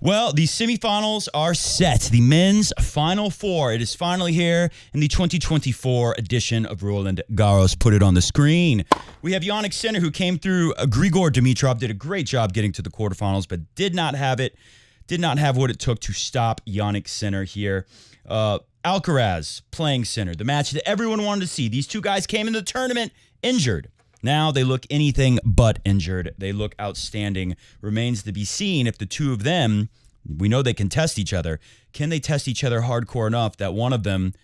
Well, the semifinals are set. The men's Final Four. It is finally here in the 2024 edition of Roland Garros. Put it on the screen. We have Jannik Sinner, who came through. Grigor Dimitrov did a great job getting to the quarterfinals, but did not have what it took to stop Jannik Sinner here. Alcaraz playing Sinner, the match that everyone wanted to see. These two guys came in the tournament injured. Now they look anything but injured. They look outstanding. Remains to be seen if the two of them, we know they can test each other. Can they test each other hardcore enough that one of them,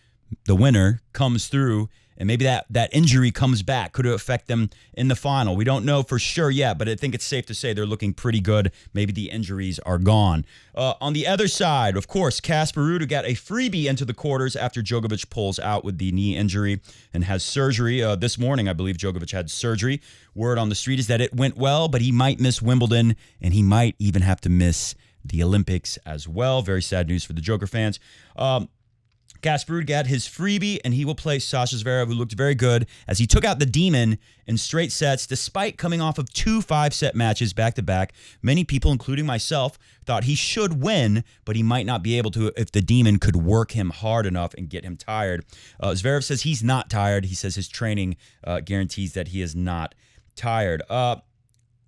the winner, comes through and maybe that injury comes back? Could it affect them in the final? We don't know for sure yet, but I think it's safe to say they're looking pretty good. Maybe the injuries are gone. On the other side, of course, Casper Ruud, who got a freebie into the quarters after Djokovic pulls out with the knee injury and has surgery. This morning, I believe Djokovic had surgery. Word on the street is that it went well, but he might miss Wimbledon, and he might even have to miss the Olympics as well. Very sad news for the Joker fans. Casper Ruud got his freebie, and he will play Sasha Zverev, who looked very good as he took out the Demon in straight sets, despite coming off of 2 5-set matches back-to-back. Many people, including myself, thought he should win, but he might not be able to if the Demon could work him hard enough and get him tired. Zverev says he's not tired. He says his training guarantees that he is not tired.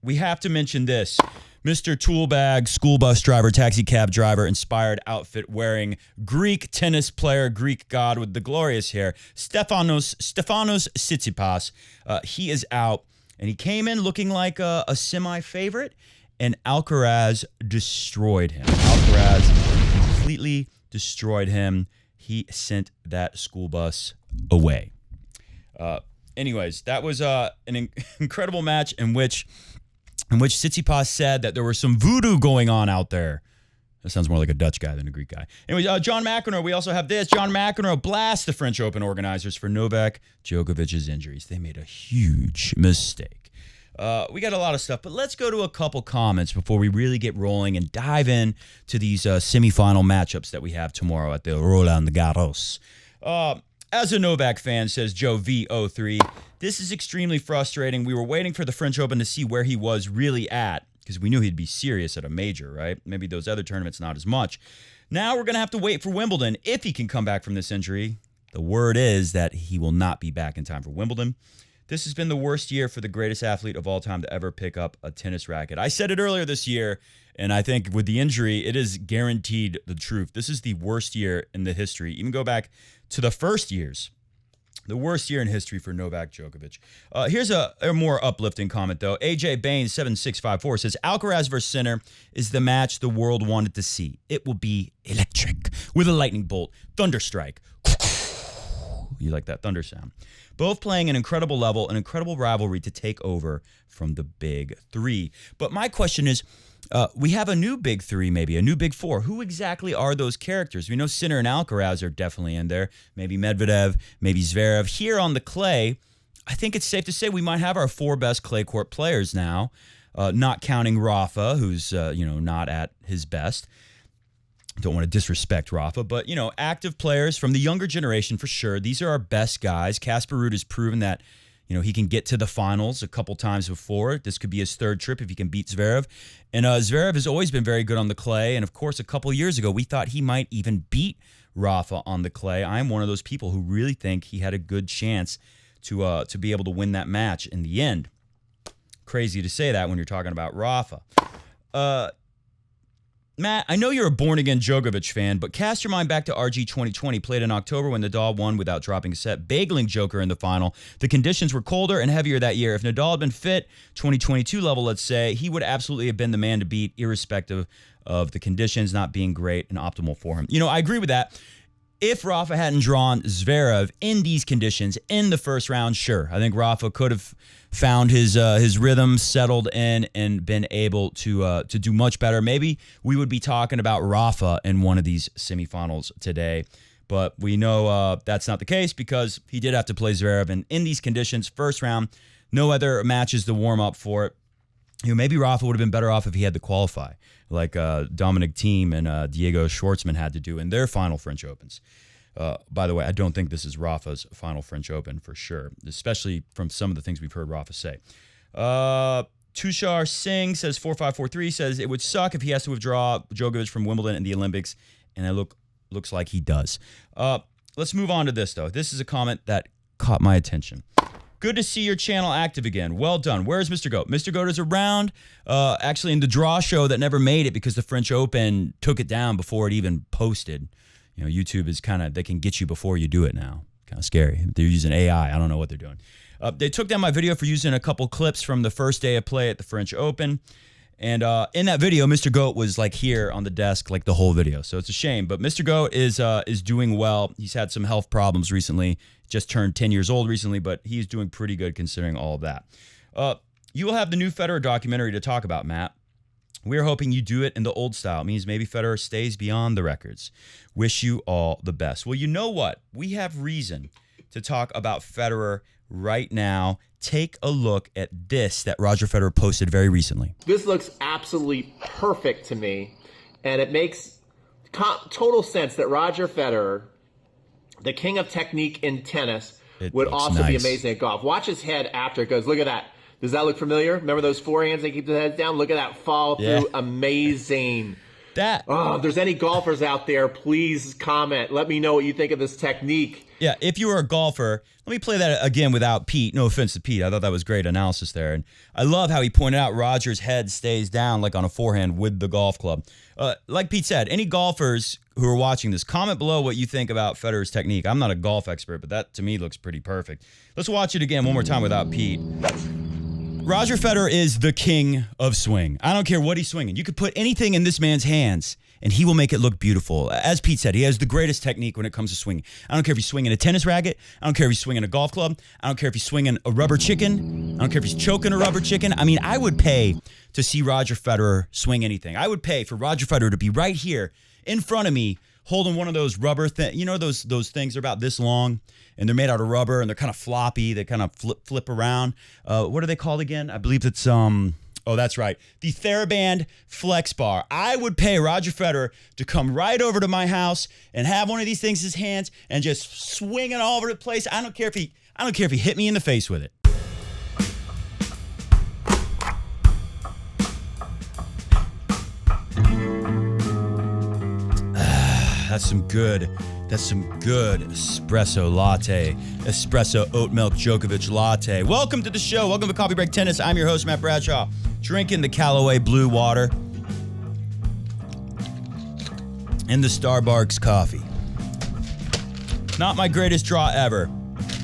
We have to mention this. Mr. Toolbag, school bus driver, taxi cab driver, inspired outfit wearing Greek tennis player, Greek god with the glorious hair, Stefanos Tsitsipas. He is out, and he came in looking like a semi-favorite, and Alcaraz destroyed him. Alcaraz completely destroyed him. He sent that school bus away. Anyways, that was an incredible match in which Tsitsipas said that there was some voodoo going on out there. That sounds more like a Dutch guy than a Greek guy. Anyways, John McEnroe, we also have this. John McEnroe blasts the French Open organizers for Novak Djokovic's injuries. They made a huge mistake. We got a lot of stuff, but let's go to a couple comments before we really get rolling and dive in to these semifinal matchups that we have tomorrow at the Roland Garros. As a Novak fan, says Joe V03, this is extremely frustrating. We were waiting for the French Open to see where he was really at, because we knew he'd be serious at a major, right? Maybe those other tournaments, not as much. Now we're going to have to wait for Wimbledon if he can come back from this injury. The word is that he will not be back in time for Wimbledon. This has been the worst year for the greatest athlete of all time to ever pick up a tennis racket. I said it earlier this year, and I think with the injury, it is guaranteed the truth. This is the worst year in the history. Even go back to the first years. The worst year in history for Novak Djokovic. Here's a more uplifting comment, though. AJ Baines, 7654, says, Alcaraz versus Sinner is the match the world wanted to see. It will be electric with a lightning bolt, thunder strike. You like that thunder sound. Both playing an incredible level, an incredible rivalry to take over from the big three. But my question is, we have a new big three, maybe a new big four. Who exactly are those characters? We know Sinner and Alcaraz are definitely in there. Maybe Medvedev, maybe Zverev. Here on the clay, I think it's safe to say we might have our 4 best clay court players now, not counting Rafa, who's not at his best. Don't want to disrespect Rafa, but, active players from the younger generation for sure. These are our best guys. Casper Ruud has proven that, he can get to the finals a couple times before. This could be his 3rd trip if he can beat Zverev. And Zverev has always been very good on the clay. And, of course, a couple years ago, we thought he might even beat Rafa on the clay. I'm one of those people who really think he had a good chance to be able to win that match in the end. Crazy to say that when you're talking about Rafa. Matt, I know you're a born-again Djokovic fan, but cast your mind back to RG 2020, played in October when Nadal won without dropping a set, bagling Joker in the final. The conditions were colder and heavier that year. If Nadal had been fit, 2022 level, let's say, he would absolutely have been the man to beat, irrespective of the conditions not being great and optimal for him. I agree with that. If Rafa hadn't drawn Zverev in these conditions in the first round, sure. I think Rafa could have found his rhythm, settled in, and been able to do much better. Maybe we would be talking about Rafa in one of these semifinals today. But we know that's not the case because he did have to play Zverev. And in these conditions, first round, no other matches to warm up for it. Maybe Rafa would have been better off if he had to qualify, like Dominic Thiem and Diego Schwartzman had to do in their final French Opens. By the way, I don't think this is Rafa's final French Open for sure, especially from some of the things we've heard Rafa say. Tushar Singh says 4543 says it would suck if he has to withdraw Djokovic from Wimbledon and the Olympics, and it looks like he does. Let's move on to this, though. This is a comment that caught my attention. Good to see your channel active again. Well done. Where's Mr. Goat? Mr. Goat is around, actually in the draw show that never made it because the French Open took it down before it even posted. You know, YouTube is they can get you before you do it now. Kind of scary. They're using AI. I don't know what they're doing. They took down my video for using a couple clips from the first day of play at the French Open. And in that video, Mr. Goat was like here on the desk like the whole video. So it's a shame. But Mr. Goat is doing well. He's had some health problems recently. Just turned 10 years old recently, but he's doing pretty good considering all of that. You will have the new Federer documentary to talk about, Matt. We're hoping you do it in the old style. It means maybe Federer stays beyond the records. Wish you all the best. Well, you know what? We have reason to talk about Federer right now. Take a look at this that Roger Federer posted very recently. This looks absolutely perfect to me, and it makes total sense that Roger Federer, the king of technique in tennis, would also be amazing at golf. Watch his head after it goes. Look at that. Does that look familiar? Remember those forehands they keep the heads down? Look at that follow through. Yeah. Amazing. If there's any golfers out there, please comment. Let me know what you think of this technique. Yeah, if you were a golfer, let me play that again without Pete. No offense to Pete. I thought that was great analysis there. And I love how he pointed out Roger's head stays down like on a forehand with the golf club. Like Pete said, any golfers who are watching this, comment below what you think about Federer's technique. I'm not a golf expert, but that to me looks pretty perfect. Let's watch it again one more time without Pete. Roger Federer is the king of swing. I don't care what he's swinging. You could put anything in this man's hands, and he will make it look beautiful. As Pete said, he has the greatest technique when it comes to swinging. I don't care if he's swinging a tennis racket. I don't care if he's swinging a golf club. I don't care if he's swinging a rubber chicken. I don't care if he's choking a rubber chicken. I mean, I would pay to see Roger Federer swing anything. I would pay for Roger Federer to be right here in front of me holding one of those rubber things. You know those things are about this long, and they're made out of rubber, and they're kind of floppy. They kind of flip around. What are they called again? I believe it's oh, that's right. The TheraBand Flex Bar. I would pay Roger Federer to come right over to my house and have one of these things in his hands and just swing it all over the place. I don't care if he hit me in the face with it. That's some good espresso latte. Espresso oat milk Djokovic latte. Welcome to the show. Welcome to Coffee Break Tennis. I'm your host, Matt Bradshaw. Drinking the Callaway Blue water and the Starbucks coffee. Not my greatest draw ever,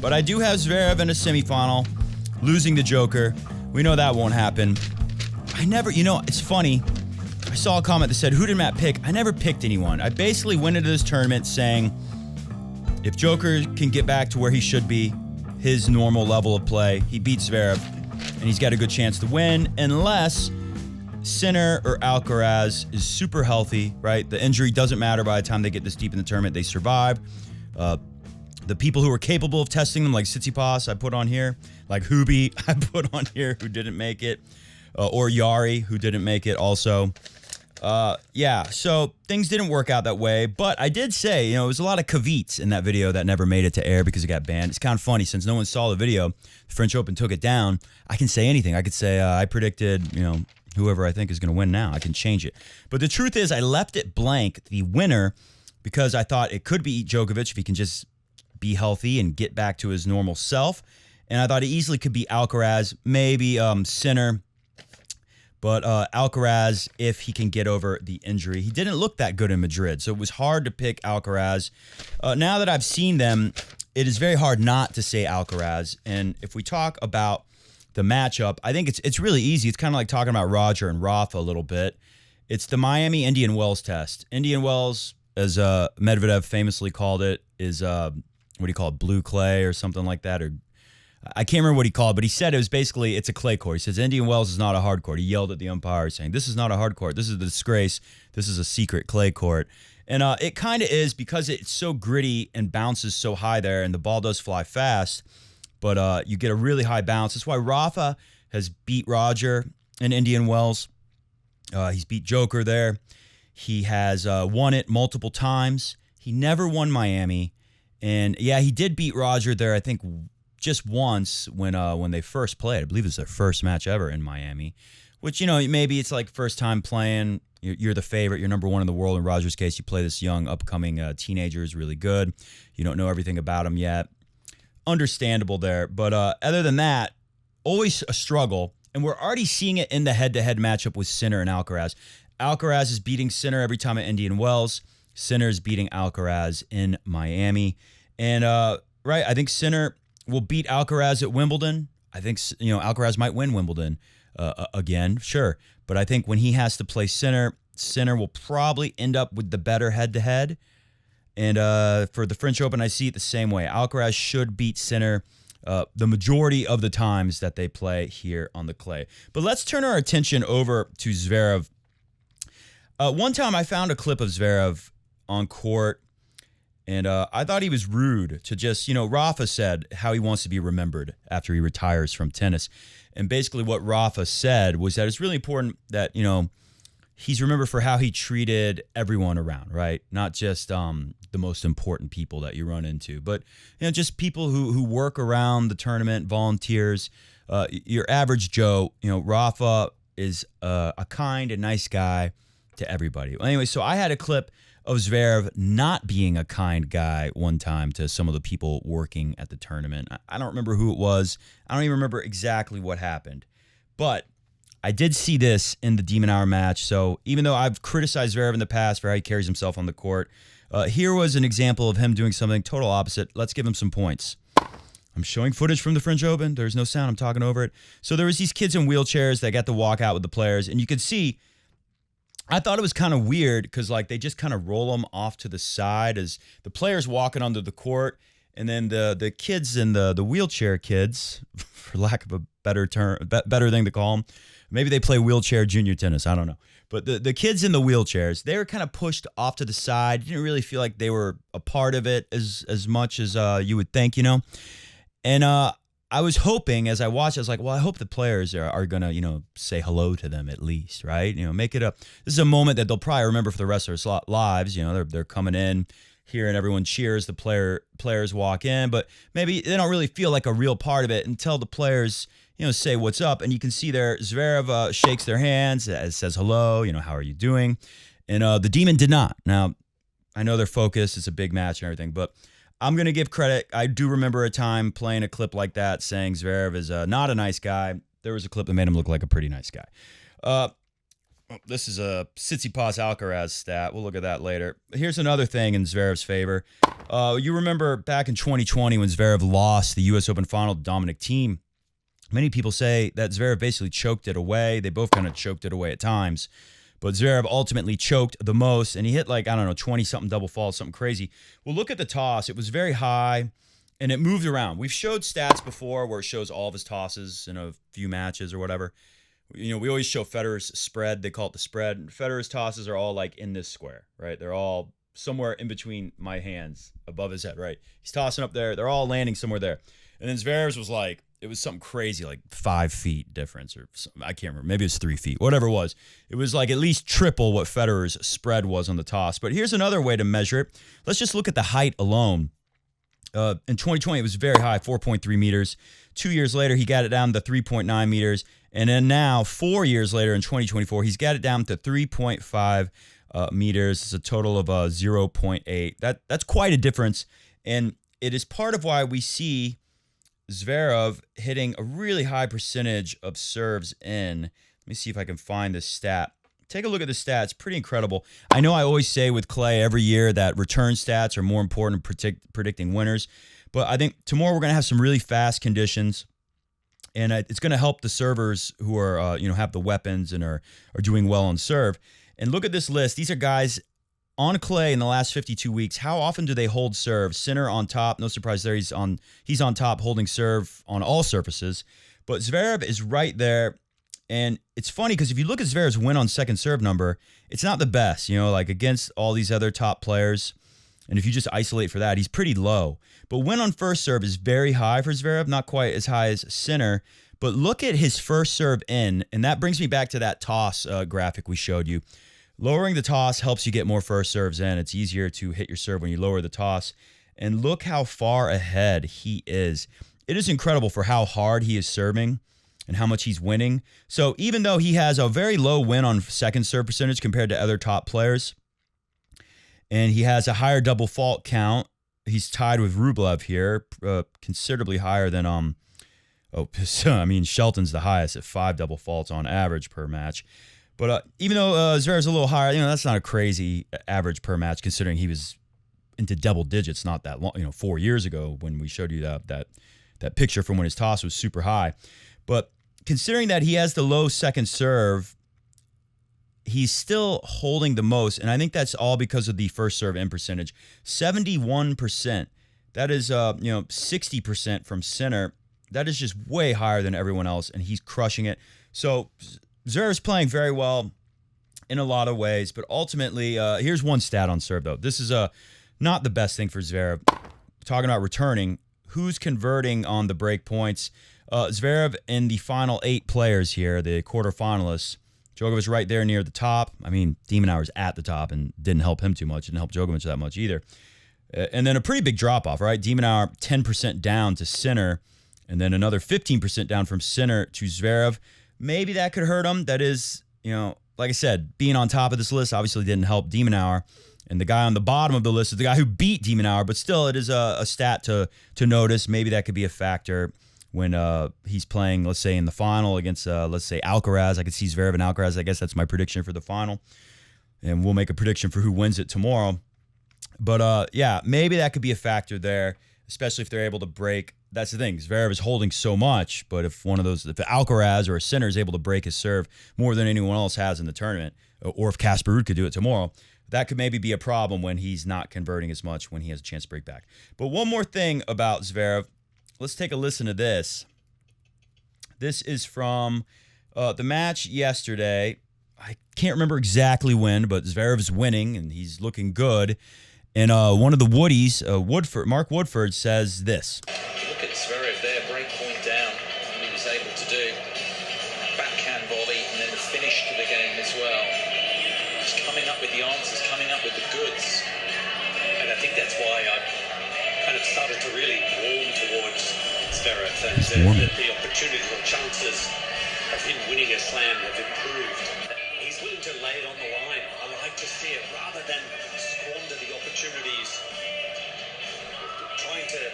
but I do have Zverev in a semifinal, losing to Djoker. We know that won't happen. It's funny. I saw a comment that said, who did Matt pick? I never picked anyone. I basically went into this tournament saying, if Djoker can get back to where he should be, his normal level of play, he beats Zverev, and he's got a good chance to win, unless Sinner or Alcaraz is super healthy, right? The injury doesn't matter by the time they get this deep in the tournament. They survive. The people who are capable of testing them, like Tsitsipas, I put on here, like Hubi, I put on here, who didn't make it, or Yari, who didn't make it also. So things didn't work out that way, but I did say, it was a lot of caveats in that video that never made it to air because it got banned. It's kind of funny since no one saw the video. The French Open took it down. I can say anything. I could say, I predicted, whoever I think is going to win now. I can change it. But the truth is I left it blank, the winner, because I thought it could be Djokovic if he can just be healthy and get back to his normal self. And I thought it easily could be Alcaraz, maybe Sinner. But Alcaraz, if he can get over the injury. He didn't look that good in Madrid, so it was hard to pick Alcaraz. Now that I've seen them, it is very hard not to say Alcaraz. And if we talk about the matchup, I think it's really easy. It's kind of like talking about Roger and Rafa a little bit. It's the Miami Indian Wells test. Indian Wells, as Medvedev famously called it, is, blue clay or something like that, or I can't remember what he called it, but he said it's a clay court. He says Indian Wells is not a hard court. He yelled at the umpire saying, this is not a hard court. This is a disgrace. This is a secret clay court. And it kind of is because it's so gritty and bounces so high there, and the ball does fly fast, but you get a really high bounce. That's why Rafa has beat Roger in Indian Wells. He's beat Djoker there. He has won it multiple times. He never won Miami. And, yeah, he did beat Roger there, I think, just once when they first played. I believe it was their first match ever in Miami, which, maybe it's like first time playing. You're the favorite. You're number one in the world. In Roger's case, you play this young, upcoming teenager who's really good. You don't know everything about him yet. Understandable there. But other than that, always a struggle. And we're already seeing it in the head-to-head matchup with Sinner and Alcaraz. Alcaraz is beating Sinner every time at Indian Wells. Sinner is beating Alcaraz in Miami. And, I think Sinner will beat Alcaraz at Wimbledon. I think, Alcaraz might win Wimbledon again, sure. But I think when he has to play Sinner, Sinner will probably end up with the better head-to-head. And for the French Open, I see it the same way. Alcaraz should beat Sinner the majority of the times that they play here on the clay. But let's turn our attention over to Zverev. One time I found a clip of Zverev on court, and I thought he was rude to just, Rafa said how he wants to be remembered after he retires from tennis. And basically what Rafa said was that it's really important that, he's remembered for how he treated everyone around, right? Not just the most important people that you run into, but just people who work around the tournament, volunteers, your average Joe. Rafa is a kind and nice guy to everybody. Well, anyway, so I had a clip of Zverev not being a kind guy one time to some of the people working at the tournament. I don't remember who it was. I don't even remember exactly what happened, but I did see this in the Demon Hour match. So even though I've criticized Zverev in the past for how he carries himself on the court, here was an example of him doing something total opposite. Let's give him some points. I'm showing footage from the French Open. There's no sound. I'm talking over it. So there was these kids in wheelchairs that got to walk out with the players, and you could see, I thought it was kind of weird because they just kind of roll them off to the side as the players walking onto the court, and then the kids and the wheelchair kids, for lack of a better term, better thing to call them, maybe they play wheelchair junior tennis. I don't know. But the kids in the wheelchairs, they were kind of pushed off to the side. Didn't really feel like they were a part of it as much as you would think, And I was hoping as I watched, I was like, well, I hope the players are going to, say hello to them at least, right? Make it this is a moment that they'll probably remember for the rest of their lives. They're coming in, hearing everyone cheers, the players walk in, but maybe they don't really feel like a real part of it until the players, say what's up. And you can see there, Zverev shakes their hands, says hello, how are you doing? And the Demon did not. Now, I know they're focused. It's a big match and everything, but I'm going to give credit. I do remember a time playing a clip like that saying Zverev is not a nice guy. There was a clip that made him look like a pretty nice guy. This is a Tsitsipas Alcaraz stat. We'll look at that later. Here's another thing in Zverev's favor. You remember back in 2020 when Zverev lost the U.S. Open final to Dominic Thiem. Many people say that Zverev basically choked it away. They both kind of choked it away at times. But Zverev ultimately choked the most, and he hit 20-something double faults, something crazy. Well, look at the toss. It was very high, and it moved around. We've showed stats before where it shows all of his tosses in a few matches or whatever. We always show Federer's spread. They call it the spread. Federer's tosses are all in this square, right? They're all somewhere in between my hands above his head, right? He's tossing up there. They're all landing somewhere there. And then Zverev's was it was something crazy, 5 feet difference or something. I can't remember. Maybe it was 3 feet, whatever it was. It was at least triple what Federer's spread was on the toss. But here's another way to measure it. Let's just look at the height alone. In 2020, it was very high, 4.3 meters. 2 years later, he got it down to 3.9 meters. And then now, 4 years later in 2024, he's got it down to 3.5 meters. It's a total of 0.8. That's quite a difference. And it is part of why we see Zverev hitting a really high percentage of serves in. Let me see if I can find this stat. Take a look at the stats. Pretty incredible. I know I always say with clay every year that return stats are more important in predicting winners, but I think tomorrow we're going to have some really fast conditions, and it's going to help the servers who are have the weapons and are doing well on serve. And look at this list. These are guys on clay in the last 52 weeks. How often do they hold serve? Sinner on top. No surprise there. He's on top holding serve on all surfaces. But Zverev is right there. And it's funny because if you look at Zverev's win on second serve number, it's not the best, against all these other top players. And if you just isolate for that, he's pretty low. But win on first serve is very high for Zverev, not quite as high as Sinner. But look at his first serve in, and that brings me back to that toss graphic we showed you. Lowering the toss helps you get more first serves in. It's easier to hit your serve when you lower the toss. And look how far ahead he is. it is incredible for how hard he is serving and how much he's winning. So even though he has a very low win on second serve percentage compared to other top players, and he has a higher double fault count, he's tied with Rublev here, considerably higher than Shelton's the highest at 5 double faults on average per match. But even though Zverev's a little higher, that's not a crazy average per match considering he was into double digits not that long, 4 years ago when we showed you that picture from when his toss was super high. But considering that he has the low second serve, he's still holding the most, and I think that's all because of the first serve in percentage. 71%. That is 60% from Sinner. That is just way higher than everyone else, and he's crushing it. So Zverev's playing very well in a lot of ways, but ultimately, here's one stat on serve, though. This is not the best thing for Zverev. Talking about returning, who's converting on the break points? Zverev in the final 8 players here, the quarterfinalists. Djokovic right there near the top. I mean, De Minaur's at the top and didn't help him too much. Didn't help Djokovic that much either. And then a pretty big drop-off, right? De Minaur 10% down to Sinner, and then another 15% down from Sinner to Zverev. Maybe that could hurt him. That is, like I said, being on top of this list obviously didn't help De Minaur. And the guy on the bottom of the list is the guy who beat De Minaur, but still it is a stat to notice. Maybe that could be a factor when he's playing, let's say, in the final against, let's say, Alcaraz. I could see Zverev and Alcaraz. I guess that's my prediction for the final. And we'll make a prediction for who wins it tomorrow. But, maybe that could be a factor there, especially if they're able to break. That's the thing. Zverev is holding so much, but if Alcaraz or a Sinner is able to break his serve more than anyone else has in the tournament, or if Casper Ruud could do it tomorrow, that could maybe be a problem when he's not converting as much when he has a chance to break back. But one more thing about Zverev. Let's take a listen to this. This is from the match yesterday. I can't remember exactly when, but Zverev's winning, and he's looking good. And one of the Woodies, Mark Woodford, says this. Look at Zverev there, break point down, and he was able to do backhand volley and then the finish to the game as well. He's coming up with the answers, coming up with the goods. And I think that's why I kind of started to really warm towards Zverev, and the opportunities or chances of him winning a slam have improved. He's willing to lay it on the line. I like to see it rather than squander the opportunities, trying to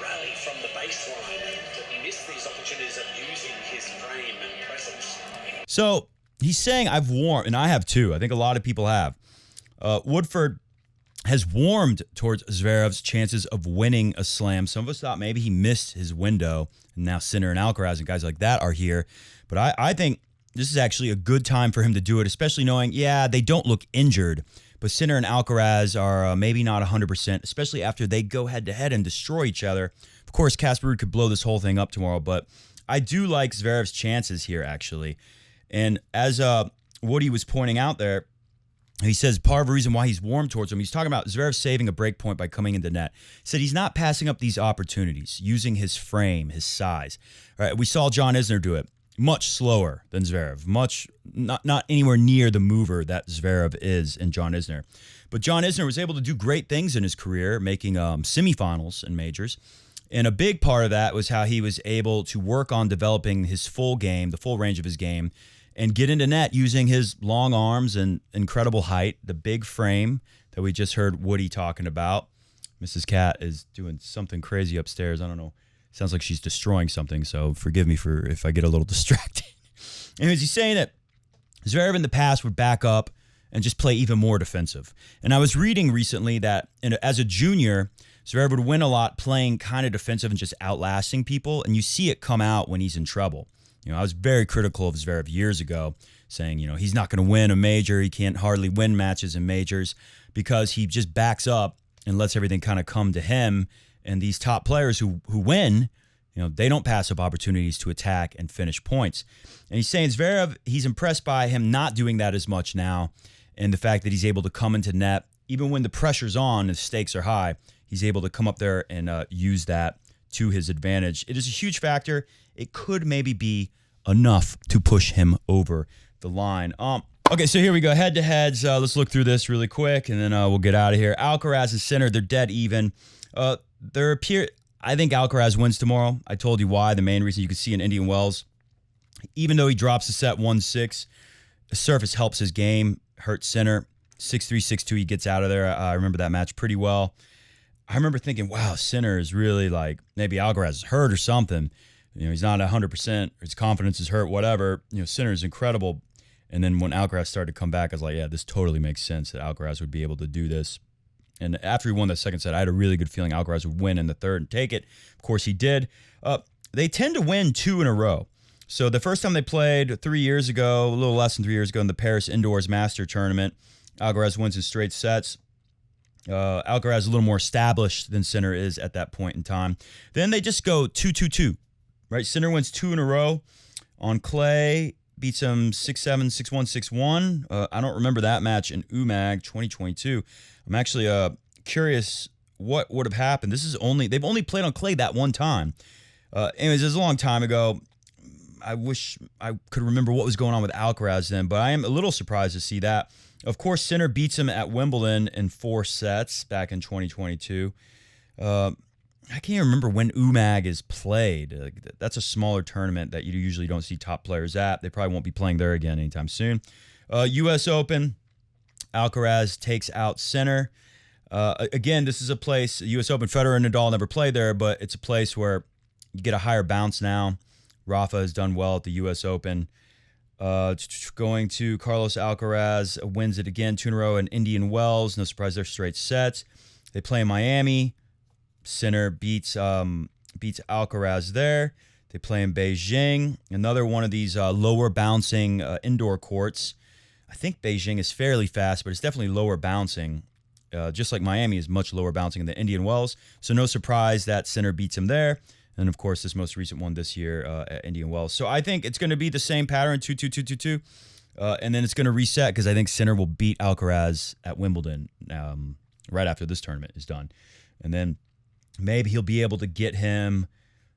rally from the baseline and miss these opportunities of using his frame and presence. So he's saying I've warmed, and I have too. I think a lot of people have. Woodford has warmed towards Zverev's chances of winning a slam. Some of us thought maybe he missed his window, and now Sinner and Alcaraz and guys like that are here. But I think this is actually a good time for him to do it, especially knowing, they don't look injured, but Sinner and Alcaraz are maybe not 100%, especially after they go head-to-head and destroy each other. Of course, Casper Ruud could blow this whole thing up tomorrow, but I do like Zverev's chances here, actually. And as Woody was pointing out there, he says part of the reason why he's warm towards him, he's talking about Zverev saving a break point by coming into net. He said he's not passing up these opportunities, using his frame, his size. All right, we saw John Isner do it much slower than Zverev, not anywhere near the mover that Zverev is in John Isner. But John Isner was able to do great things in his career, making semifinals in majors. And a big part of that was how he was able to work on developing his full game, the full range of his game, and get into net using his long arms and incredible height, the big frame that we just heard Woody talking about. Mrs. Cat is doing something crazy upstairs. I don't know. Sounds like she's destroying something, so forgive me for if I get a little distracted. Anyways, he's saying that Zverev in the past would back up and just play even more defensive. And I was reading recently that as a junior, Zverev would win a lot playing kind of defensive and just outlasting people, and you see it come out when he's in trouble. I was very critical of Zverev years ago, saying, he's not going to win a major. He can't hardly win matches in majors because he just backs up and lets everything kind of come to him. And these top players who win, they don't pass up opportunities to attack and finish points. And he's saying Zverev, he's impressed by him not doing that as much now, and the fact that he's able to come into net, even when the pressure's on, the stakes are high, he's able to come up there and use that to his advantage. It is a huge factor. It could maybe be enough to push him over the line. Okay, so here we go. Head-to-heads. Let's look through this really quick, and then we'll get out of here. Alcaraz and Sinner, they're dead even. I think Alcaraz wins tomorrow. I told you why. The main reason you can see in Indian Wells, even though he drops the set 1-6, the surface helps his game, hurts Sinner. 6-3, 6-2, he gets out of there. I remember that match pretty well. I remember thinking, wow, Sinner is really like, maybe Alcaraz is hurt or something. He's not 100%, his confidence is hurt, whatever. Sinner is incredible. And then when Alcaraz started to come back, I was like, yeah, this totally makes sense that Alcaraz would be able to do this. And after he won the second set, I had a really good feeling Alcaraz would win in the third and take it. Of course, he did. They tend to win 2 in a row. So the first time they played 3 years ago, a little less than 3 years ago in the Paris Indoors Master Tournament, Alcaraz wins in straight sets. Alcaraz is a little more established than Sinner is at that point in time. Then they just go 2-2-2, right? Sinner wins 2 in a row on clay, beats him 6-7, 6-1, 6-1. I don't remember that match in UMAG 2022. I'm actually curious what would have happened. They've only played on clay that one time. Anyways, it was a long time ago. I wish I could remember what was going on with Alcaraz then, but I am a little surprised to see that. Of course, Sinner beats him at Wimbledon in 4 sets back in 2022. I can't even remember when UMAG is played. That's a smaller tournament that you usually don't see top players at. They probably won't be playing there again anytime soon. U.S. Open, Alcaraz takes out Sinner. Again, this is a place, U.S. Open, Federer and Nadal never played there, but it's a place where you get a higher bounce now. Rafa has done well at the U.S. Open. Going to Carlos Alcaraz, wins it again, 2 in a row in Indian Wells. No surprise, they're straight sets. They play in Miami. Sinner beats Alcaraz there. They play in Beijing, another one of these lower bouncing indoor courts. I think Beijing is fairly fast, but it's definitely lower bouncing. Just like Miami is much lower bouncing than Indian Wells. So no surprise that Sinner beats him there. And, of course, this most recent one this year at Indian Wells. So I think it's going to be the same pattern, 2-2-2-2-2. And then it's going to reset because I think Sinner will beat Alcaraz at Wimbledon right after this tournament is done. And then maybe he'll be able to get him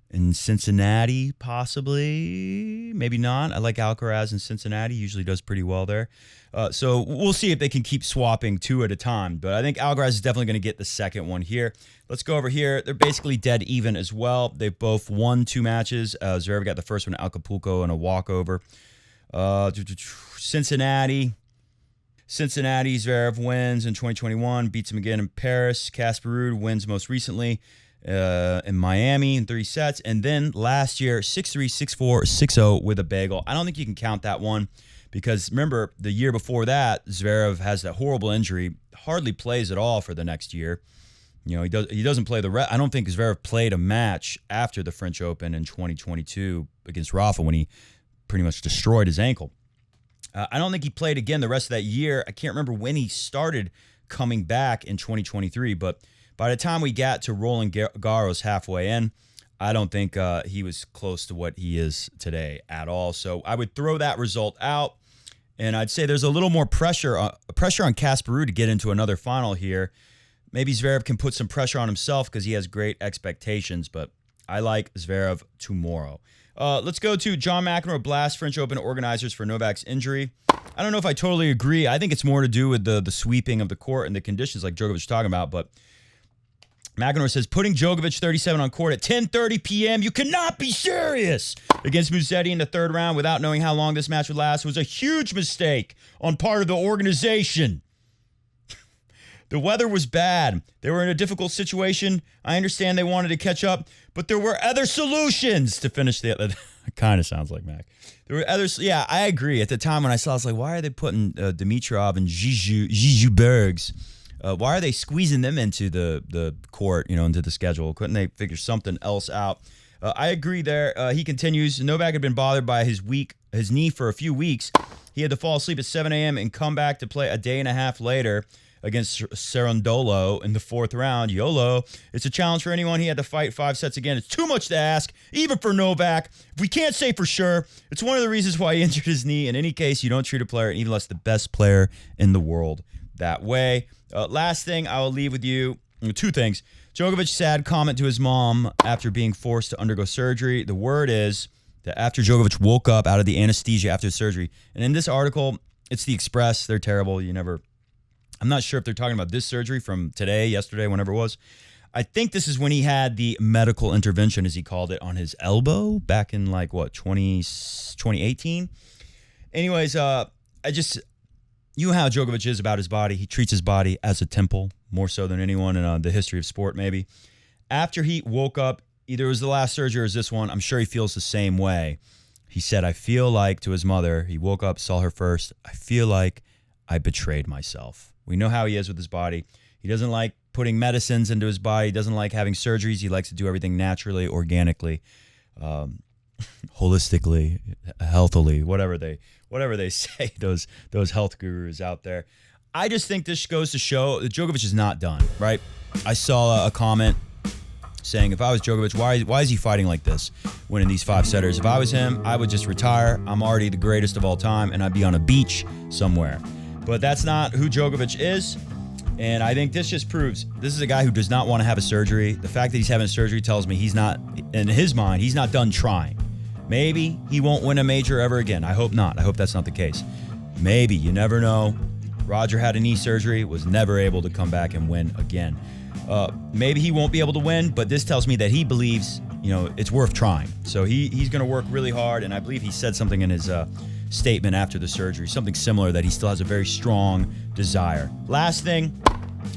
in Cincinnati, possibly. Maybe not. I like Alcaraz in Cincinnati. He usually does pretty well there. So we'll see if they can keep swapping 2 at a time. But I think Alcaraz is definitely going to get the second one here. Let's go over here. They're basically dead even as well. They've both won 2 matches. Zverev got the first one in Acapulco in a walkover. Cincinnati, Zverev wins in 2021, beats him again in Paris. Casper Ruud wins most recently in Miami in 3 sets. And then last year, 6-3, 6-4, 6-0 with a bagel. I don't think you can count that one because, remember, the year before that, Zverev has that horrible injury, hardly plays at all for the next year. He doesn't play the rest. I don't think Zverev played a match after the French Open in 2022 against Rafa when he pretty much destroyed his ankle. I don't think he played again the rest of that year. I can't remember when he started coming back in 2023, but by the time we got to Roland Garros halfway in, I don't think he was close to what he is today at all. So I would throw that result out, and I'd say there's a little more pressure on Casper Ruud to get into another final here. Maybe Zverev can put some pressure on himself because he has great expectations, but I like Zverev tomorrow. Let's go to John McEnroe blasts French Open organizers for Novak's injury. I don't know if I totally agree. I think it's more to do with the sweeping of the court and the conditions like Djokovic was talking about, but McEnroe says, putting Djokovic 37 on court at 10:30 p.m., you cannot be serious, against Musetti in the third round without knowing how long this match would last was a huge mistake on part of the organization. The weather was bad. They were in a difficult situation. I understand they wanted to catch up, but there were other solutions to finish the... It kind of sounds like Mac. There were others... Yeah, I agree. At the time when I saw, I was like, why are they putting Dimitrov and Zizou Bergs? Why are they squeezing them into the court, into the schedule? Couldn't they figure something else out? I agree there. He continues. Novak had been bothered by his knee for a few weeks. He had to fall asleep at 7 a.m. and come back to play a day and a half later against Cerundolo in the 4th round. YOLO. It's a challenge for anyone. He had to fight 5 sets again. It's too much to ask, even for Novak. We can't say for sure. It's one of the reasons why he injured his knee. In any case, you don't treat a player, even less the best player in the world, that way. Last thing I will leave with you, 2 things. Djokovic sad comment to his mom after being forced to undergo surgery. The word is that after Djokovic woke up out of the anesthesia after the surgery, and in this article, it's the Express. They're terrible. I'm not sure if they're talking about this surgery from today, yesterday, whenever it was. I think this is when he had the medical intervention, as he called it, on his elbow back in 2018. Anyways, you know how Djokovic is about his body. He treats his body as a temple, more so than anyone in the history of sport, maybe. After he woke up, either it was the last surgery or this one, I'm sure he feels the same way. He said, I feel like, to his mother, he woke up, saw her first, I feel like I betrayed myself. We know how he is with his body. He doesn't like putting medicines into his body. He doesn't like having surgeries. He likes to do everything naturally, organically, holistically, healthily, whatever they say, those health gurus out there. I just think this goes to show that Djokovic is not done, right? I saw a comment saying, if I was Djokovic, why is he fighting like this, winning these 5 setters? If I was him, I would just retire. I'm already the greatest of all time, and I'd be on a beach somewhere. But that's not who Djokovic is, and I think this just proves this is a guy who does not want to have a surgery. The fact that he's having a surgery tells me he's not, in his mind, he's not done trying. Maybe he won't win a major ever again. I hope not. I hope that's not the case. Maybe. You never know. Roger had a knee surgery, was never able to come back and win again. Maybe he won't be able to win, but this tells me that he believes, it's worth trying. So he's going to work really hard, and I believe he said something in his statement after the surgery, something similar, that he still has a very strong desire. Last thing,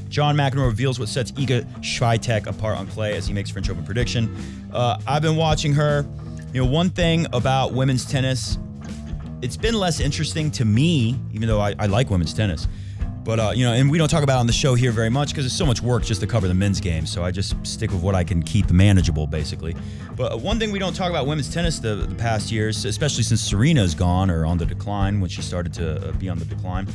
John McEnroe reveals what sets Iga Swiatek apart on clay as he makes French Open prediction. I've been watching her. One thing about women's tennis, it's been less interesting to me, even though I like women's tennis. But, and we don't talk about it on the show here very much because it's so much work just to cover the men's game. So I just stick with what I can keep manageable, basically. But one thing we don't talk about women's tennis the past years, especially since Serena's gone or on the decline, when she started to be on the decline,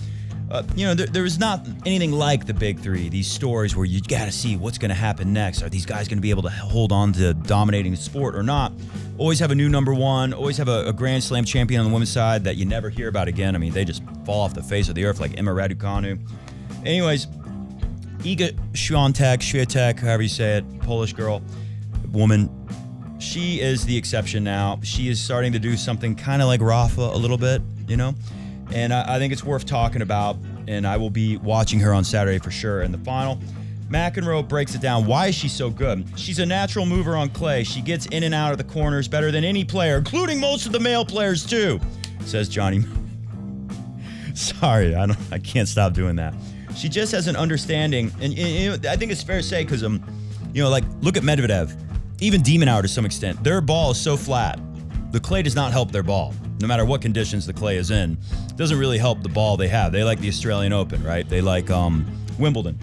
there is not anything like the big three, these stories where you got to see what's going to happen next. Are these guys going to be able to hold on to dominating the sport or not? Always have a new number one, always have a Grand Slam champion on the women's side that you never hear about again. I mean, they just fall off the face of the earth like Emma Raducanu. Anyways, Iga Swiatek, however you say it, Polish girl, woman, she is the exception now. She is starting to do something kind of like Rafa a little bit, and I think it's worth talking about, and I will be watching her on Saturday for sure in the final. McEnroe breaks it down. Why is she so good? She's a natural mover on clay. She gets in and out of the corners better than any player, including most of the male players too, says Johnny. Sorry, I can't stop doing that. She just has an understanding, and I think it's fair to say because look at Medvedev, even De Minaur to some extent. Their ball is so flat. The clay does not help their ball. No matter what conditions the clay is in, it doesn't really help the ball they have. They like the Australian Open, right? They like Wimbledon.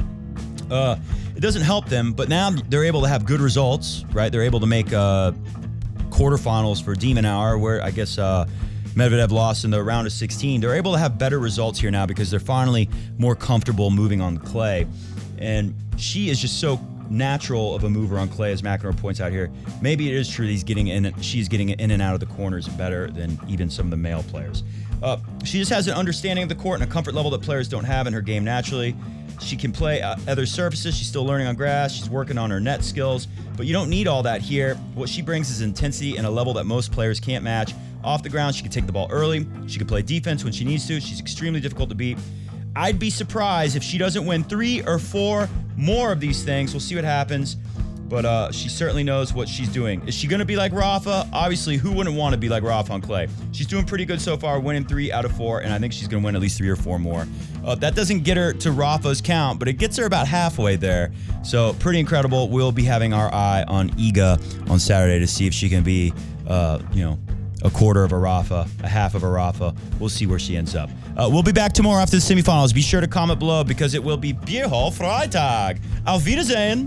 It doesn't help them, but now they're able to have good results, right? They're able to make quarterfinals for De Minaur, where I guess Medvedev lost in the round of 16. They're able to have better results here now because they're finally more comfortable moving on the clay. And she is just so natural of a mover on clay, as McEnroe points out here. Maybe it is true she's getting in and out of the corners better than even some of the male players. She just has an understanding of the court and a comfort level that players don't have in her game naturally. She can play other surfaces. She's still learning on grass. She's working on her net skills, but you don't need all that here. What she brings is intensity and a level that most players can't match. Off the ground, she can take the ball early. She can play defense when she needs to. She's extremely difficult to beat. I'd be surprised if she doesn't win 3 or 4 more of these things. We'll see what happens, but she certainly knows what she's doing. Is she going to be like Rafa? Obviously, who wouldn't want to be like Rafa on clay? She's doing pretty good so far, winning 3 out of 4, and I think she's going to win at least 3 or 4 more. That doesn't get her to Rafa's count, but it gets her about halfway there. So pretty incredible. We'll be having our eye on Iga on Saturday to see if she can be, a quarter of a Rafa, a half of a Rafa. We'll see where she ends up. We'll be back tomorrow after the semifinals. Be sure to comment below because it will be Bierhoff Freitag. Auf Wiedersehen.